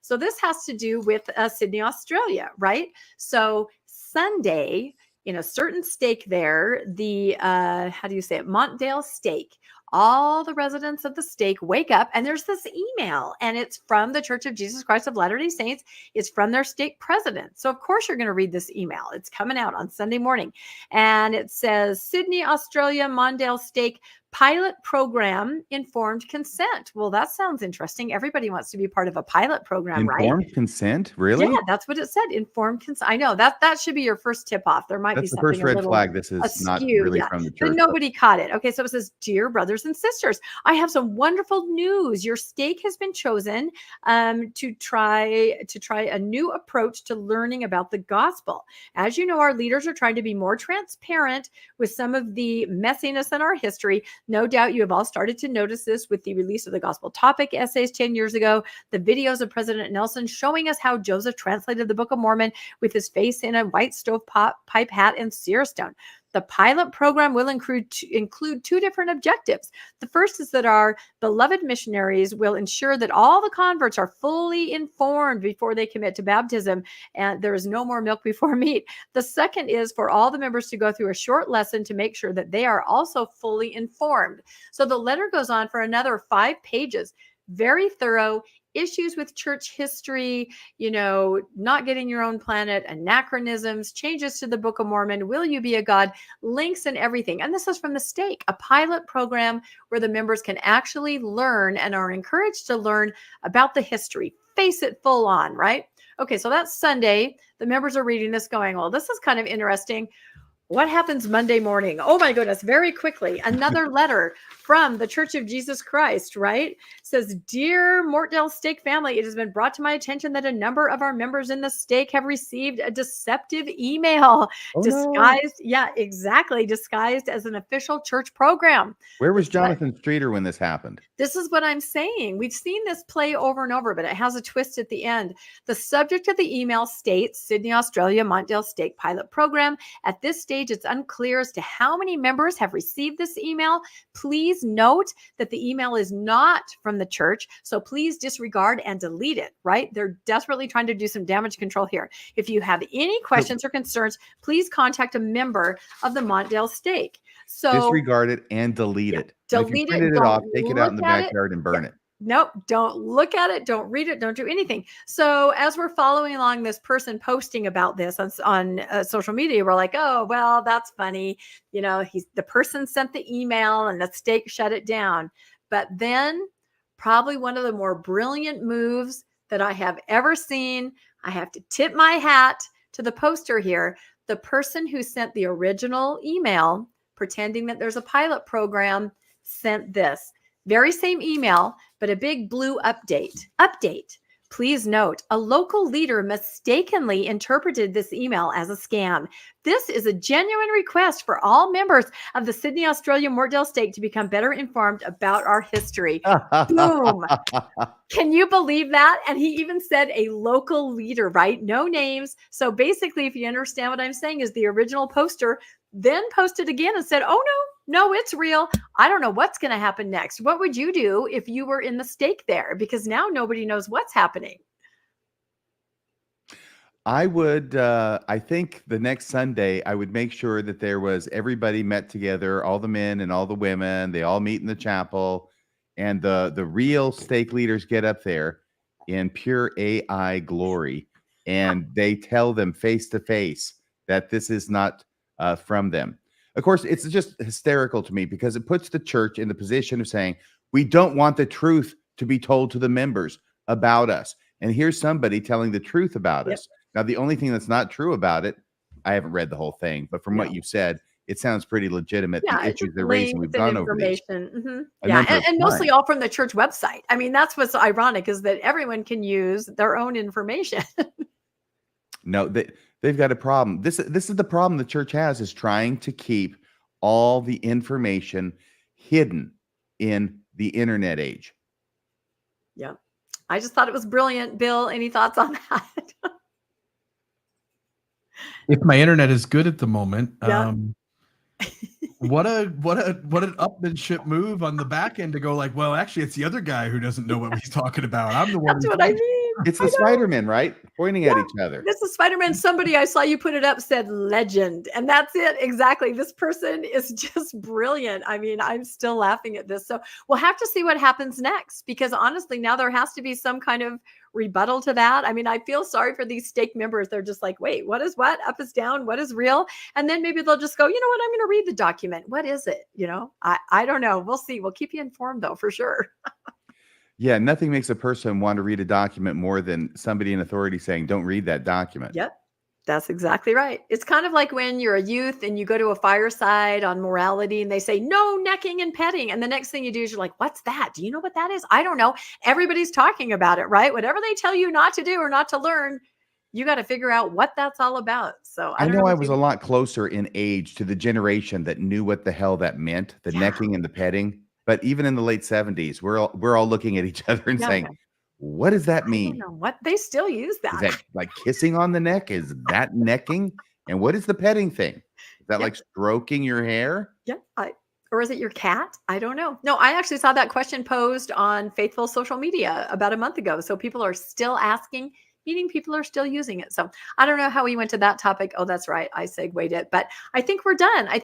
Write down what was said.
So this has to do with Sydney, Australia, right? So Sunday, in a certain stake there, the, how do you say it? Montdale stake. All the residents of the stake wake up and there's this email and it's from the Church of Jesus Christ of Latter-day Saints. It's from their stake president. So of course you're going to read this email. It's coming out on Sunday morning and it says Sydney, Australia, Mondale stake pilot program, informed consent. Well, that sounds interesting. Everybody wants to be part of a pilot program, right? Informed consent? Really? Yeah, that's what it said. Informed consent. I know that should be your first tip off. There might be something That's the first red flag. This is askew, not really from the church. But nobody caught it. Okay, so it says, dear brothers and sisters, I have some wonderful news. Your stake has been chosen to try a new approach to learning about the gospel. As you know, our leaders are trying to be more transparent with some of the messiness in our history. No doubt you have all started to notice this with the release of the gospel topic essays 10 years ago, the videos of President Nelson showing us how Joseph translated the Book of Mormon with his face in a white stovepipe hat and seer stone. The pilot program will include two different objectives. The first is that our beloved missionaries will ensure that all the converts are fully informed before they commit to baptism, and there is no more milk before meat. The second is for all the members to go through a short lesson to make sure that they are also fully informed. So the letter goes on for another 5 pages, very thorough. Issues with church history, not getting your own planet, anachronisms, changes to the Book of Mormon, will you be a God, links and everything. And this is from the stake, a pilot program where the members can actually learn and are encouraged to learn about the history, face it full on, right? Okay, so that's Sunday. The members are reading this going, well, this is kind of interesting. What happens Monday morning? Oh my goodness, very quickly. Another letter from the Church of Jesus Christ, right? It says, Dear Mortdale Stake family, it has been brought to my attention that a number of our members in the stake have received a deceptive email disguised as an official church program. Where was Jonathan Streeter when this happened? This is what I'm saying. We've seen this play over and over, but it has a twist at the end. The subject of the email states Sydney, Australia, Montdale Stake Pilot Program. At this stage, it's unclear as to how many members have received this email. Please note that the email is not from the church, so please disregard and delete it, right? They're desperately trying to do some damage control here. If you have any questions or concerns, please contact a member of the Montdale Stake. So disregard it and delete it. Delete it. It off, take it out in the backyard and burn it. Nope, don't look at it, don't read it, don't do anything. So as we're following along this person posting about this on social media, we're like, oh, well, that's funny. The person sent the email and the stake shut it down. But then probably one of the more brilliant moves that I have ever seen, I have to tip my hat to the poster here. The person who sent the original email, pretending that there's a pilot program, sent this. Very same email, but a big blue update. Please note, a local leader mistakenly interpreted this email as a scam. This is a genuine request for all members of the Sydney, Australia, Mortdale Stake to become better informed about our history. Boom. Can you believe that? And he even said a local leader, right? No names. So basically, if you understand what I'm saying, is the original poster then posted again and said, oh, no, it's real. I don't know what's going to happen next. What would you do if you were in the stake there? Because now nobody knows what's happening. I would, I think the next Sunday, I would make sure that there was everybody met together, all the men and all the women, they all meet in the chapel, and the real stake leaders get up there in pure AI glory, and they tell them face to face that this is not from them. Of course, it's just hysterical to me because it puts the church in the position of saying, we don't want the truth to be told to the members about us. And here's somebody telling the truth about us. Now, the only thing that's not true about it, I haven't read the whole thing, but from what you've said, it sounds pretty legitimate. The issues they're raising, we've gone over these. And mostly all from the church website. I mean, that's what's ironic is that everyone can use their own information. No, they've got a problem. This is the problem the church has, is trying to keep all the information hidden in the internet age. Yeah. I just thought it was brilliant. Bill, any thoughts on that? If my internet is good at the moment, what an upmanship move on the back end to go like, well, actually, it's the other guy who doesn't know what he's talking about. I'm the one. That's what I mean. It's the Spider-Man, right? Pointing at each other. This is Spider-Man. Somebody, I saw you put it up, said legend. And that's it. Exactly. This person is just brilliant. I mean, I'm still laughing at this. So we'll have to see what happens next, because honestly, now there has to be some kind of rebuttal to that. I mean, I feel sorry for these stake members. They're just like, wait, what is what? Up is down. What is real? And then maybe they'll just go, you know what? I'm going to read the document. What is it? I don't know. We'll see. We'll keep you informed though, for sure. Yeah, nothing makes a person want to read a document more than somebody in authority saying, don't read that document. Yep. That's exactly right. It's kind of like when you're a youth and you go to a fireside on morality and they say, no necking and petting. And the next thing you do is you're like, what's that? Do you know what that is? I don't know. Everybody's talking about it, right? Whatever they tell you not to do or not to learn, you got to figure out what that's all about. So I know I was a lot closer in age to the generation that knew what the hell that meant, the necking and the petting. But even in the late 70s, we're all looking at each other and saying, what does that mean? I don't know what they still use that. Is that like kissing on the neck? Is that necking? And what is the petting thing? Is that like stroking your hair? Yeah. Or is it your cat? I don't know. No, I actually saw that question posed on Faithful social media about a month ago. So people are still asking, meaning people are still using it. So I don't know how we went to that topic. Oh, that's right. I segued it, but I think we're done.